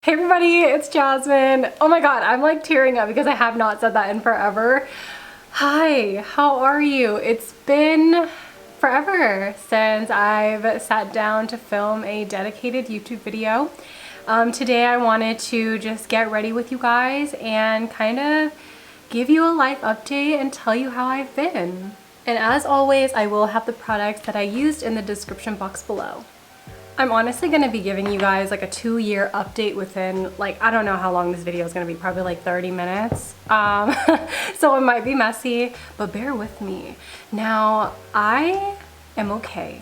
Hey everybody, it's Jasmine. Oh my god, I'm like tearing up because I have not said that in forever. Hi, how are you? It's been forever since I've sat down to film a dedicated YouTube video. Today I wanted to just get ready with you guys and kind of give you a life update and tell you how I've been. And as always, I will have the products that I used in the description box below. I'm honestly going to be giving you guys like a 2-year update within, like, I don't know how long this video is going to be, probably like 30 minutes. So it might be messy, but bear with me. Now, I am okay.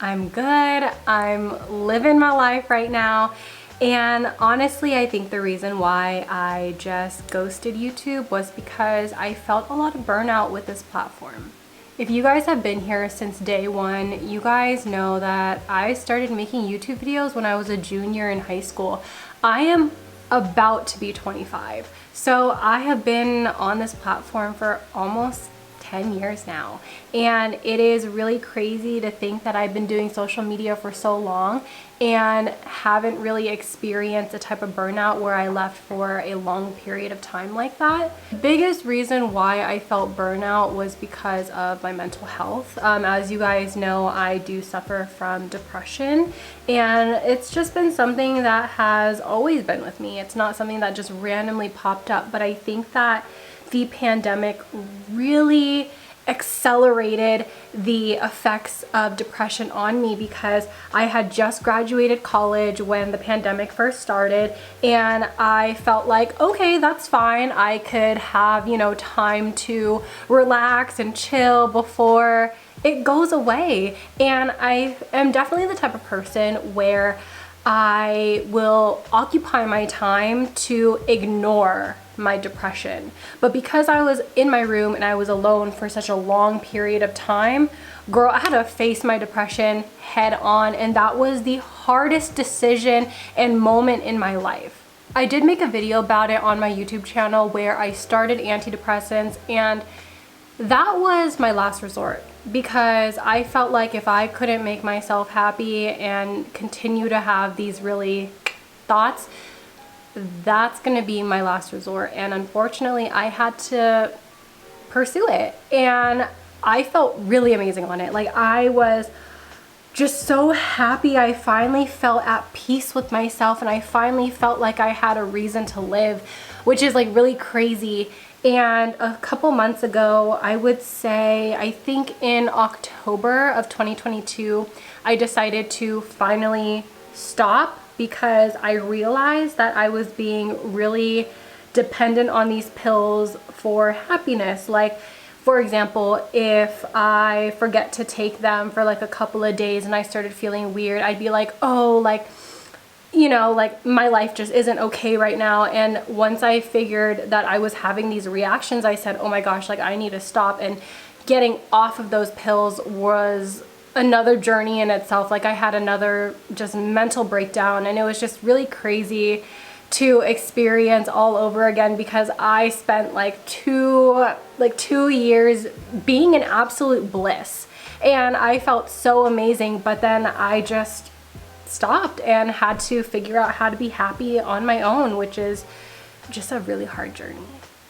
I'm good. I'm living my life right now. And honestly, I think the reason why I just ghosted YouTube was because I felt a lot of burnout with this platform. If you guys have been here since day one, you guys know that I started making YouTube videos when I was a junior in high school. I am about to be 25. So I have been on this platform for almost 10 years now. And it is really crazy to think that I've been doing social media for so long and haven't really experienced a type of burnout where I left for a long period of time like that. The biggest reason why I felt burnout was because of my mental health. As you guys know, I do suffer from depression, and it's just been something that has always been with me. It's not something that just randomly popped up, but I think that the pandemic really accelerated the effects of depression on me because I had just graduated college when the pandemic first started, and I felt like, okay, that's fine. I could have, time to relax and chill before it goes away. And I am definitely the type of person where I will occupy my time to ignore my depression. But because I was in my room and I was alone for such a long period of time, girl, I had to face my depression head on, and that was the hardest decision and moment in my life. I did make a video about it on my YouTube channel where I started antidepressants, and that was my last resort because I felt like if I couldn't make myself happy and continue to have these really thoughts, that's gonna be my last resort. And unfortunately, I had to pursue it, and I felt really amazing on it. Like, I was just so happy. I finally felt at peace with myself, and I finally felt like I had a reason to live, which is like really crazy. And a couple months ago, I would say, I think in October of 2022, I decided to finally stop because I realized that I was being really dependent on these pills for happiness. Like, for example, if I forget to take them for like a couple of days and I started feeling weird, I'd be like, oh, like my life just isn't okay right now. And once I figured that I was having these reactions, I said, oh my gosh, like I need to stop. And getting off of those pills was another journey in itself. Like, I had another just mental breakdown, and it was just really crazy to experience all over again because I spent like two years being in absolute bliss, and I felt so amazing. But then I just stopped and had to figure out how to be happy on my own, which is just a really hard journey.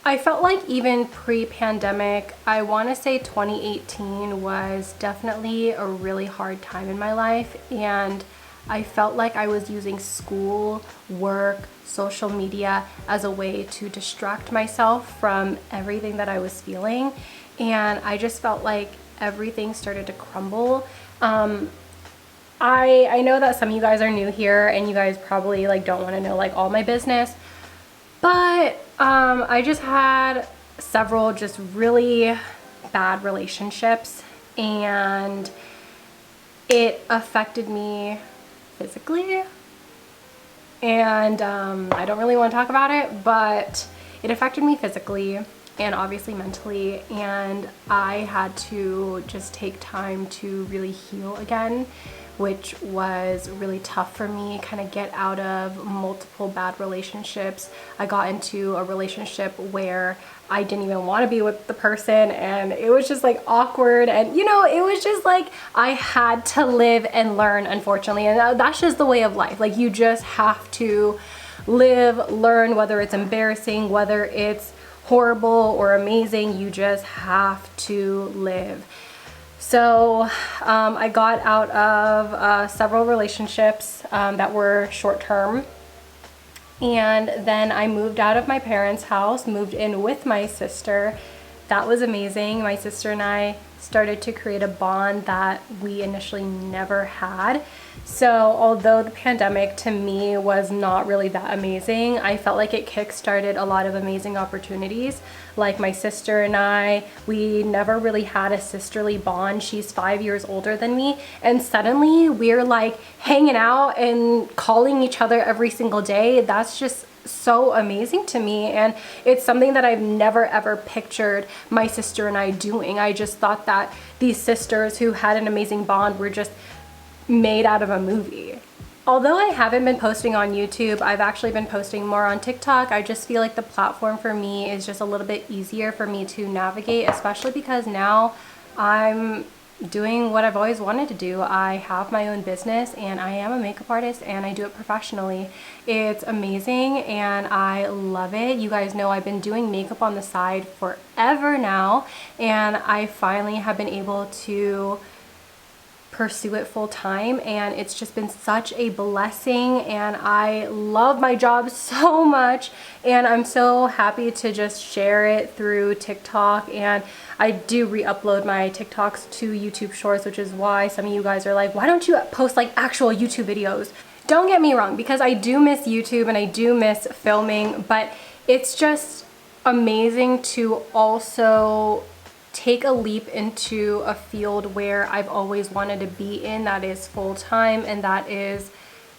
I felt like even pre-pandemic, I want to say 2018 was definitely a really hard time in my life, and I felt like I was using school, work, social media as a way to distract myself from everything that I was feeling, and I just felt like everything started to crumble. I know that some of you guys are new here and you guys probably like don't want to know like all my business, but I just had several just really bad relationships, and it affected me physically, and I don't really want to talk about it, but it affected me physically and obviously mentally, and I had to just take time to really heal again, which was really tough for me, kind of get out of multiple bad relationships. I got into a relationship where I didn't even want to be with the person, and it was just like awkward, and it was just like I had to live and learn, unfortunately, and that's just the way of life. Like, you just have to live, learn, whether it's embarrassing, whether it's horrible or amazing, you just have to live. So I got out of several relationships that were short-term, and then I moved out of my parents' house, moved in with my sister. That was amazing. My sister and I started to create a bond that we initially never had. So although the pandemic to me was not really that amazing, I felt like it kick-started a lot of amazing opportunities. Like my sister and I, we never really had a sisterly bond. She's 5 years older than me, and suddenly we're like hanging out and calling each other every single day. That's just so amazing to me, and it's something that I've never ever pictured my sister and I doing. I just thought that these sisters who had an amazing bond were just made out of a movie. Although I haven't been posting on YouTube, I've actually been posting more on TikTok. I just feel like the platform for me is just a little bit easier for me to navigate, especially because now I'm doing what I've always wanted to do. I have my own business and I am a makeup artist and I do it professionally. It's amazing and I love it. You guys know I've been doing makeup on the side forever now, and I finally have been able to pursue it full time, and it's just been such a blessing, and I love my job so much, and I'm so happy to just share it through TikTok. And I do re-upload my TikToks to YouTube Shorts, which is why some of you guys are like, why don't you post like actual YouTube videos? Don't get me wrong, because I do miss YouTube and I do miss filming, but it's just amazing to also take a leap into a field where I've always wanted to be in, that is full-time, and that is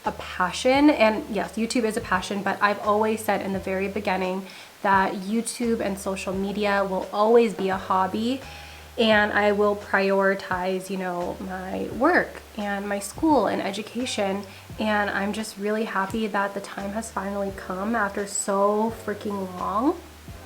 a passion. And yes, YouTube is a passion, but I've always said in the very beginning that YouTube and social media will always be a hobby, and I will prioritize, you know, my work and my school and education. And I'm just really happy that the time has finally come after so freaking long.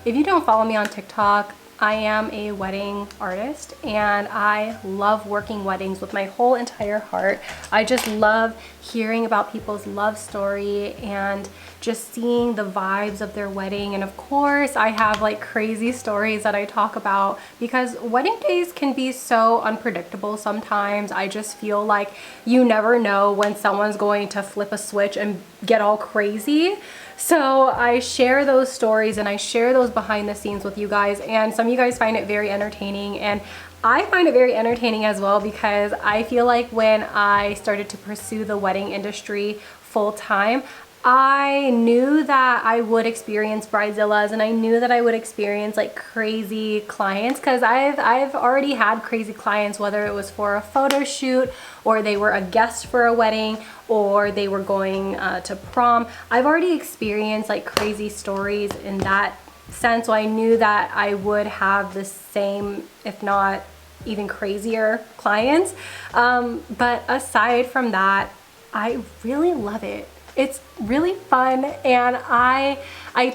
If you don't follow me on TikTok, I am a wedding artist and I love working weddings with my whole entire heart. I just love hearing about people's love story and just seeing the vibes of their wedding. And of course, I have like crazy stories that I talk about because wedding days can be so unpredictable sometimes. I just feel like you never know when someone's going to flip a switch and get all crazy. So I share those stories and I share those behind the scenes with you guys, and some of you guys find it very entertaining, and I find it very entertaining as well, because I feel like when I started to pursue the wedding industry full time, I knew that I would experience bridezillas and I knew that I would experience like crazy clients, because I've already had crazy clients, whether it was for a photo shoot or they were a guest for a wedding or they were going to prom. I've already experienced like crazy stories in that sense, so I knew that I would have the same, if not even crazier clients. But aside from that, I really love it. It's really fun, and I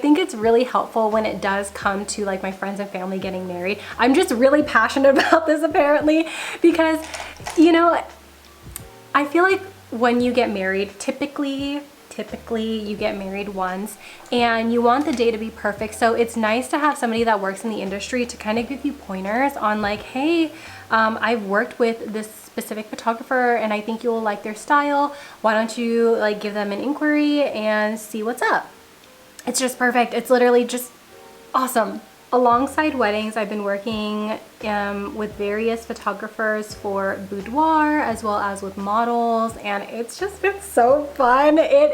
think it's really helpful when it does come to like my friends and family getting married. I'm just really passionate about this apparently, because you know, I feel like when you get married, typically you get married once and you want the day to be perfect. So it's nice to have somebody that works in the industry to kind of give you pointers on like, hey, I've worked with this specific photographer and I think you'll like their style. Why don't you like give them an inquiry and see what's up? It's just perfect. It's literally just awesome. Alongside weddings, I've been working with various photographers for boudoir as well as with models, and it's just been so fun. It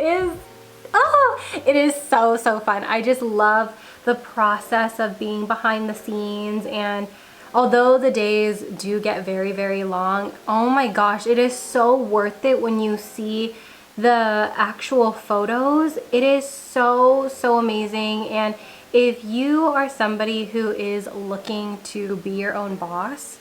is so fun. I just love the process of being behind the scenes, and although the days do get very long, oh my gosh, it is so worth it when you see the actual photos. It is so amazing. And if you are somebody who is looking to be your own boss,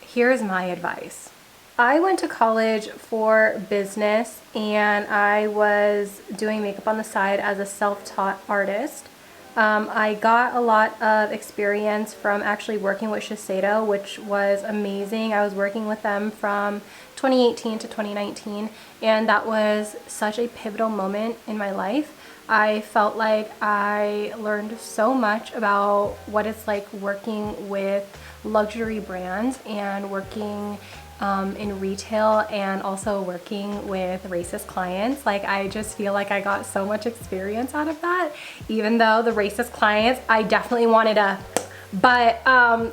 here's my advice. I went to college for business and I was doing makeup on the side as a self-taught artist. I got a lot of experience from actually working with Shiseido, which was amazing. I was working with them from 2018 to 2019, and that was such a pivotal moment in my life. I felt like I learned so much about what it's like working with luxury brands and working in retail, and also working with racist clients. Like, I just feel like I got so much experience out of that. Even though the racist clients, I definitely wanted a, but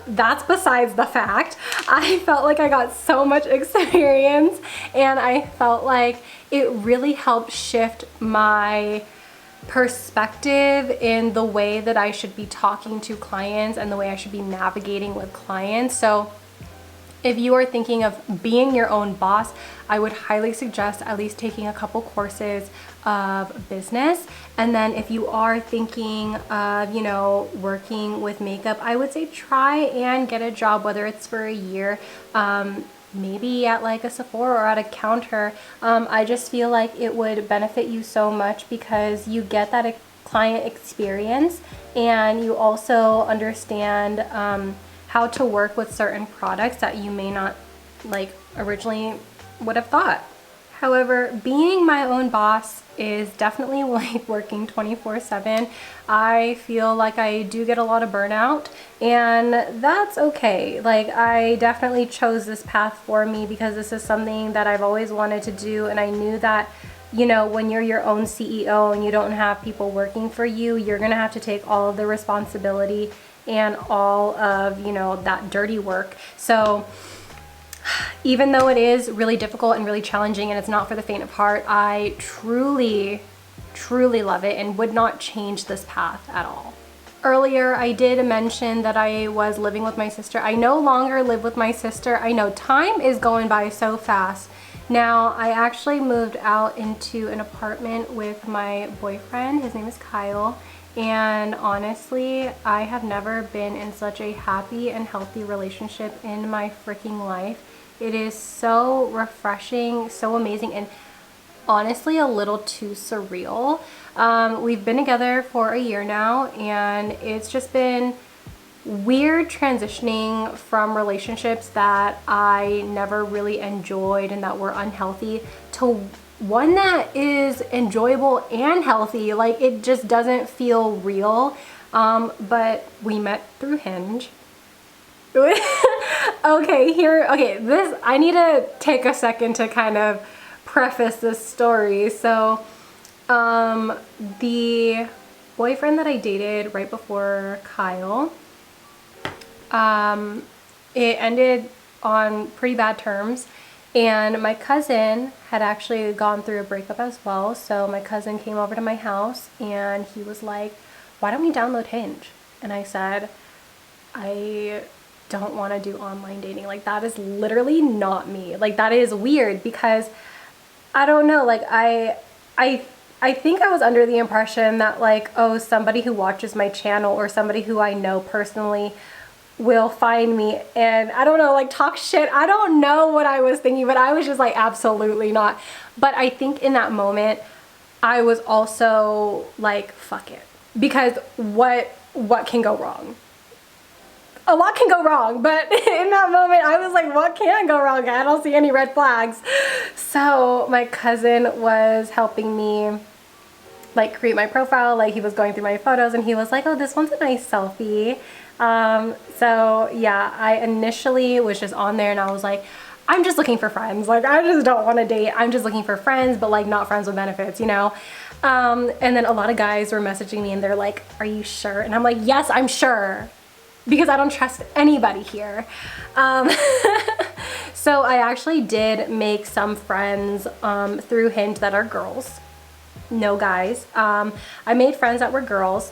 that's besides the fact. I felt like I got so much experience, and I felt like it really helped shift my perspective in the way that I should be talking to clients and the way I should be navigating with clients. So if you are thinking of being your own boss, I would highly suggest at least taking a couple courses of business. And then if you are thinking of, you know, working with makeup, I would say try and get a job, whether it's for a year, maybe at like a Sephora or at a counter. I just feel like it would benefit you so much because you get that client experience, and you also understand how to work with certain products that you may not like originally would have thought. However, being my own boss is definitely like working 24/7. I feel like I do get a lot of burnout, and that's okay. Like, I definitely chose this path for me because this is something that I've always wanted to do, and I knew that, you know, when you're your own CEO and you don't have people working for you, you're gonna have to take all of the responsibility and all of, you know, that dirty work. So even though it is really difficult and really challenging and it's not for the faint of heart, I truly love it and would not change this path at all. Earlier, I did mention that I was living with my sister. I no longer live with my sister. I know time is going by so fast. Now, I actually moved out into an apartment with my boyfriend. His name is Kyle. And honestly, I have never been in such a happy and healthy relationship in my freaking life. It is so refreshing, so amazing, and honestly a little too surreal. We've been together for a year now, and it's just been weird transitioning from relationships that I never really enjoyed and that were unhealthy to one that is enjoyable and healthy. Like, it just doesn't feel real. But we met through Hinge. Okay, I need to take a second to kind of preface this story. So, the boyfriend that I dated right before Kyle, it ended on pretty bad terms. And my cousin had actually gone through a breakup as well. So my cousin came over to my house and he was like, why don't we download Hinge? And I said, I don't want to do online dating. Like, that is literally not me. Like, that is weird because I don't know, like I think I was under the impression that, like, oh, somebody who watches my channel or somebody who I know personally will find me and, I don't know, like, talk shit. I don't know what I was thinking, but I was just like, absolutely not. But I think in that moment I was also like, fuck it, because what can go wrong? A lot can go wrong, but in that moment I was like, what can go wrong? I don't see any red flags. So my cousin was helping me like create my profile. Like, he was going through my photos and he was like, oh, this one's a nice selfie. So yeah, I initially was just on there and I was like, I'm just looking for friends. Like, I just don't want to date. I'm just looking for friends, but like not friends with benefits, you know? And then a lot of guys were messaging me and they're like, are you sure? And I'm like, yes, I'm sure, because I don't trust anybody here. So I actually did make some friends through Hinge that are girls, no guys. I made friends that were girls,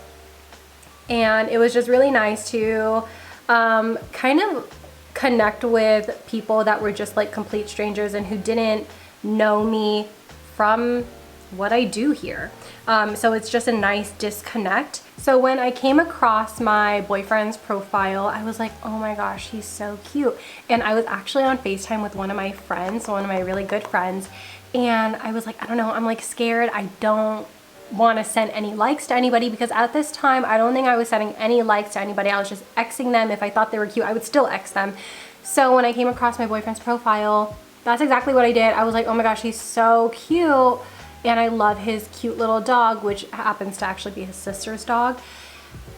and it was just really nice to kind of connect with people that were just like complete strangers and who didn't know me from what I do here. So it's just a nice disconnect. So when I came across my boyfriend's profile, I was like, oh my gosh, he's so cute. And I was actually on FaceTime with one of my friends, one of my really good friends. And I was like, I don't know, I'm like scared. I don't want to send any likes to anybody, because at this time, I don't think I was sending any likes to anybody. I was just Xing them. If I thought they were cute, I would still X them. So when I came across my boyfriend's profile, that's exactly what I did. I was like, oh my gosh, he's so cute. and I love his cute little dog, which happens to actually be his sister's dog.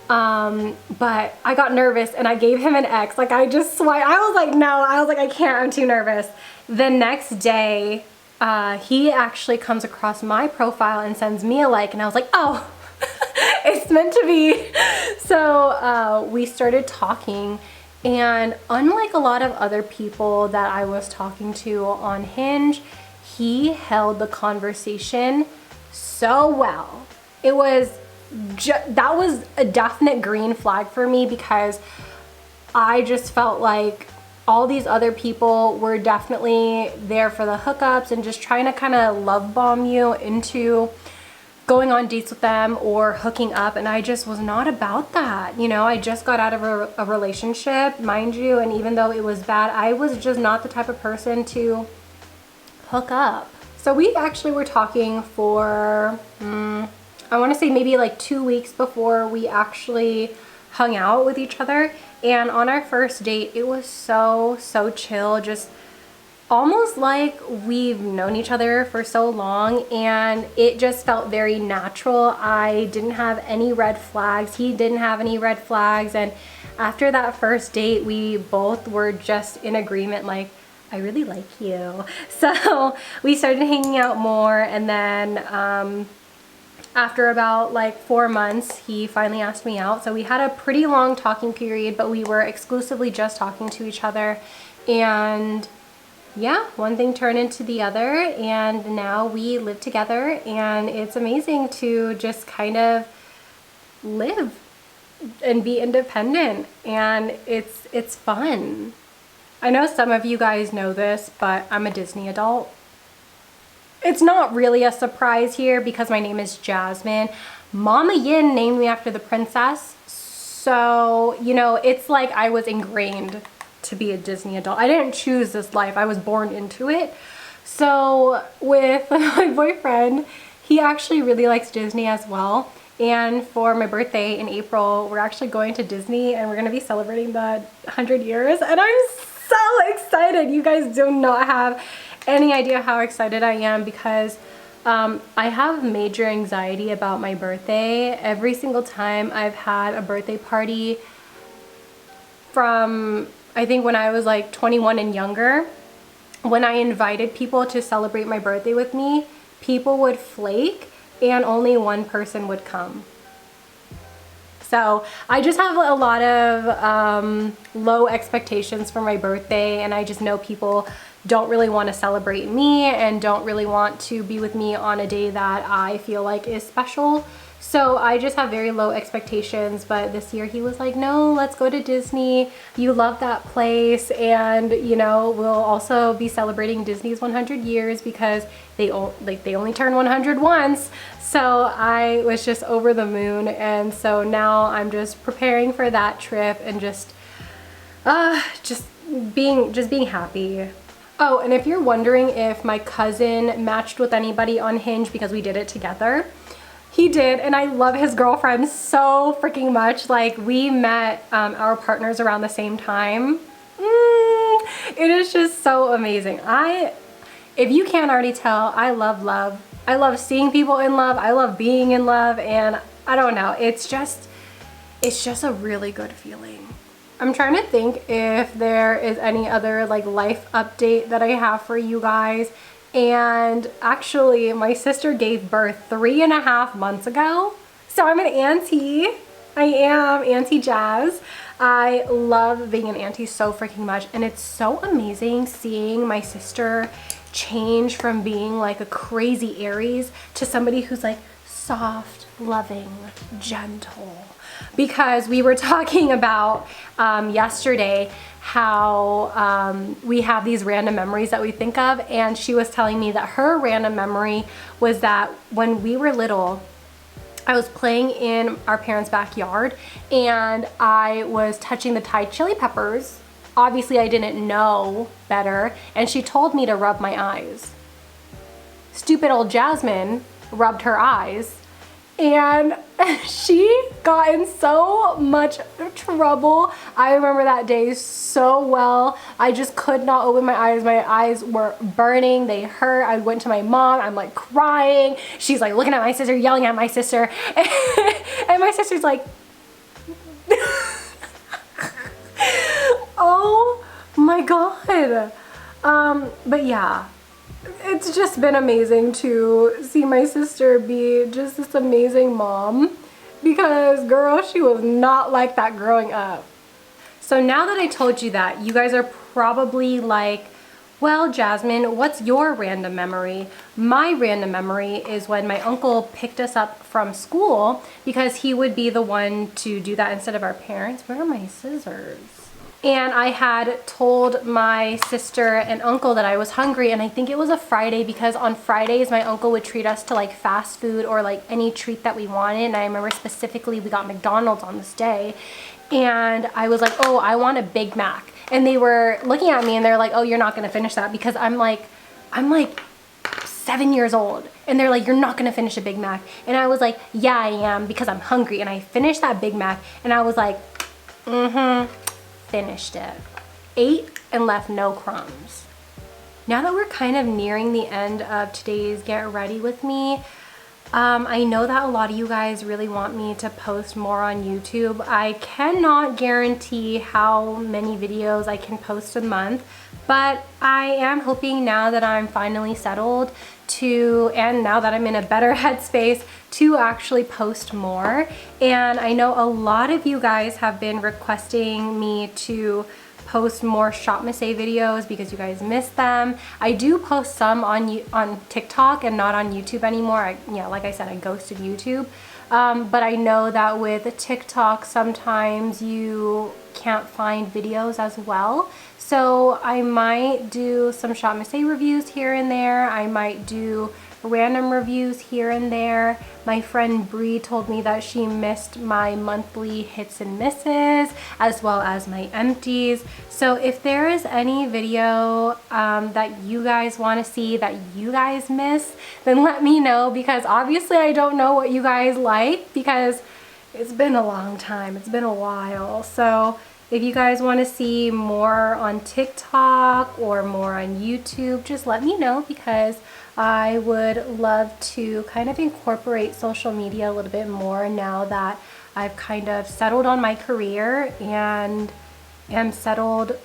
But I got nervous and I gave him an X. Like I just swiped. I was like, no, I was like, I can't, I'm too nervous. The next day, he actually comes across my profile and sends me a like, and I was like, oh, it's meant to be. So we started talking, and unlike a lot of other people that I was talking to on Hinge, he held the conversation so well. It was that was a definite green flag for me, because I just felt like all these other people were definitely there for the hookups and just trying to kind of love bomb you into going on dates with them or hooking up, and I just was not about that. You know, I just got out of a relationship, mind you, and even though it was bad, I was just not the type of person to hook up. So we actually were talking for I want to say maybe like 2 weeks before we actually hung out with each other. And on our first date, it was so chill, just almost like we've known each other for so long, and it just felt very natural. I didn't have any red flags. He didn't have any red flags. And after that first date, we both were just in agreement, like, I really like you. So we started hanging out more, and then after about like 4 months, he finally asked me out. So we had a pretty long talking period, but we were exclusively just talking to each other. And yeah, one thing turned into the other, and now we live together, and it's amazing to just kind of live and be independent, and it's fun. I know some of you guys know this, but I'm a Disney adult. It's not really a surprise here because my name is Jasmine. Mama Yin named me after the princess. So, you know, it's like I was ingrained to be a Disney adult. I didn't choose this life. I was born into it. So with my boyfriend, he actually really likes Disney as well. And for my birthday in April, we're actually going to Disney, and we're going to be celebrating the 100 years. And I'm so excited. You guys do not have any idea how excited I am, because I have major anxiety about my birthday. Every single time I've had a birthday party from, I think, when I was like 21 and younger, when I invited people to celebrate my birthday with me, people would flake and only one person would come. So I just have a lot of low expectations for my birthday, and I just know people don't really want to celebrate me and don't really want to be with me on a day that I feel like is special. So I just have very low expectations, but this year he was like, no, let's go to Disney. You love that place, and you know, we'll also be celebrating Disney's 100 years because they only turn 100 once. So I was just over the moon, and so now I'm just preparing for that trip and just being happy. Oh, and if you're wondering if my cousin matched with anybody on Hinge because we did it together, he did, and I love his girlfriend so freaking much. Like, we met our partners around the same time. It is just so amazing. If you can't already tell, I love love. I love seeing people in love. I love being in love, and I don't know. It's just a really good feeling. I'm trying to think if there is any other like life update that I have for you guys. And actually, my sister gave birth 3.5 months ago. So I'm an auntie. I am Auntie Jazz. I love being an auntie so freaking much. And it's so amazing seeing my sister change from being like a crazy Aries to somebody who's like soft, loving, gentle. Because we were talking about yesterday how we have these random memories that we think of, and she was telling me that her random memory was that when we were little, I was playing in our parents' backyard and I was touching the Thai chili peppers. Obviously I didn't know better, and she told me to rub my eyes. Stupid old Jasmine rubbed her eyes, and she got in so much trouble. I remember that day so well. I just could not open my eyes. My eyes were burning. They hurt. I went to my mom. I'm like crying. She's like looking at my sister, yelling at my sister. And my sister's like, oh my God. But yeah. It's just been amazing to see my sister be just this amazing mom, because girl, she was not like that growing up. So now that I told you that, you guys are probably like, well, Jasmine, what's your random memory? My random memory is when my uncle picked us up from school, because he would be the one to do that instead of our parents. Where are my scissors? And I had told my sister and uncle that I was hungry, and I think it was a Friday, because on Fridays my uncle would treat us to like fast food or like any treat that we wanted. And I remember specifically we got McDonald's on this day, and I was like, oh, I want a Big Mac. And they were looking at me and they're like, oh, you're not gonna finish that, because I'm like 7 years old. And they're like, you're not gonna finish a Big Mac. And I was like, yeah, I am, because I'm hungry. And I finished that Big Mac and I was like, finished it. Ate and left no crumbs. Now that we're kind of nearing the end of today's Get Ready With Me, I know that a lot of you guys really want me to post more on YouTube. I cannot guarantee how many videos I can post a month, but I am hoping, now that I'm finally settled and now that I'm in a better headspace, to actually post more. And I know a lot of you guys have been requesting me to post more ShopMissA videos because you guys miss them. I do post some on TikTok and not on YouTube anymore. Like I said, I ghosted YouTube. But I know that with TikTok, sometimes you can't find videos as well. So I might do some ShopMissA reviews here and there. I might do random reviews here and there. My friend Bree told me that she missed my monthly hits and misses, as well as my empties. So if there is any video that you guys want to see that you guys miss, then let me know, because obviously I don't know what you guys like, because it's been a long time. It's been a while. So if you guys want to see more on TikTok or more on YouTube, just let me know, because I would love to kind of incorporate social media a little bit more now that I've kind of settled on my career and am settled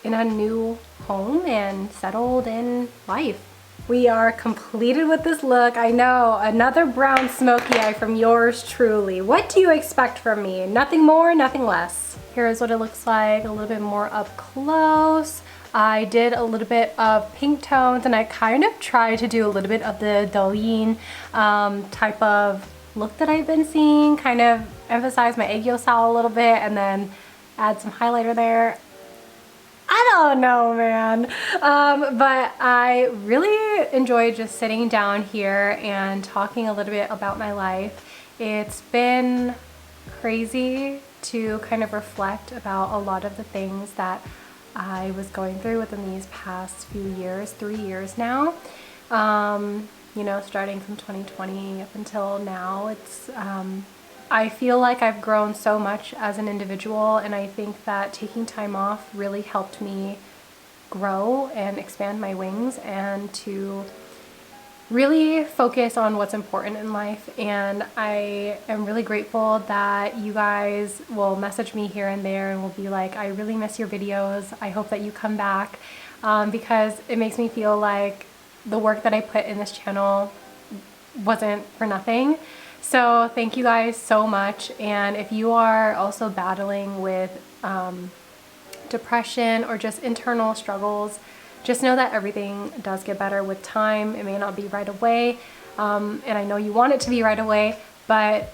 in a new home and settled in life. We are completed with this look. I know, another brown smoky eye from yours truly. What do you expect from me? Nothing more, nothing less. Here's what it looks like a little bit more up close. I did a little bit of pink tones, and I kind of tried to do a little bit of the Douyin type of look that I've been seeing, kind of emphasize my egg yolk style a little bit and then add some highlighter there. I don't know, man. But I really enjoyed just sitting down here and talking a little bit about my life. It's been crazy to kind of reflect about a lot of the things that I was going through within these past few years, 3 years now. You know, starting from 2020 up until now, it's I feel like I've grown so much as an individual, and I think that taking time off really helped me grow and expand my wings and to really focus on what's important in life. And I am really grateful that you guys will message me here and there and will be like, I really miss your videos. I hope that you come back, because it makes me feel like the work that I put in this channel wasn't for nothing. So thank you guys so much. And if you are also battling with depression or just internal struggles, just know that everything does get better with time. It may not be right away, and I know you want it to be right away, but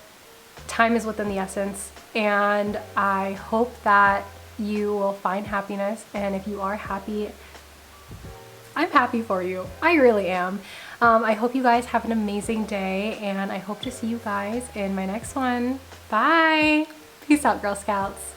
time is within the essence, and I hope that you will find happiness. And if you are happy, I'm happy for you. I really am. I hope you guys have an amazing day, and I hope to see you guys in my next one. Bye! Peace out, Girl Scouts.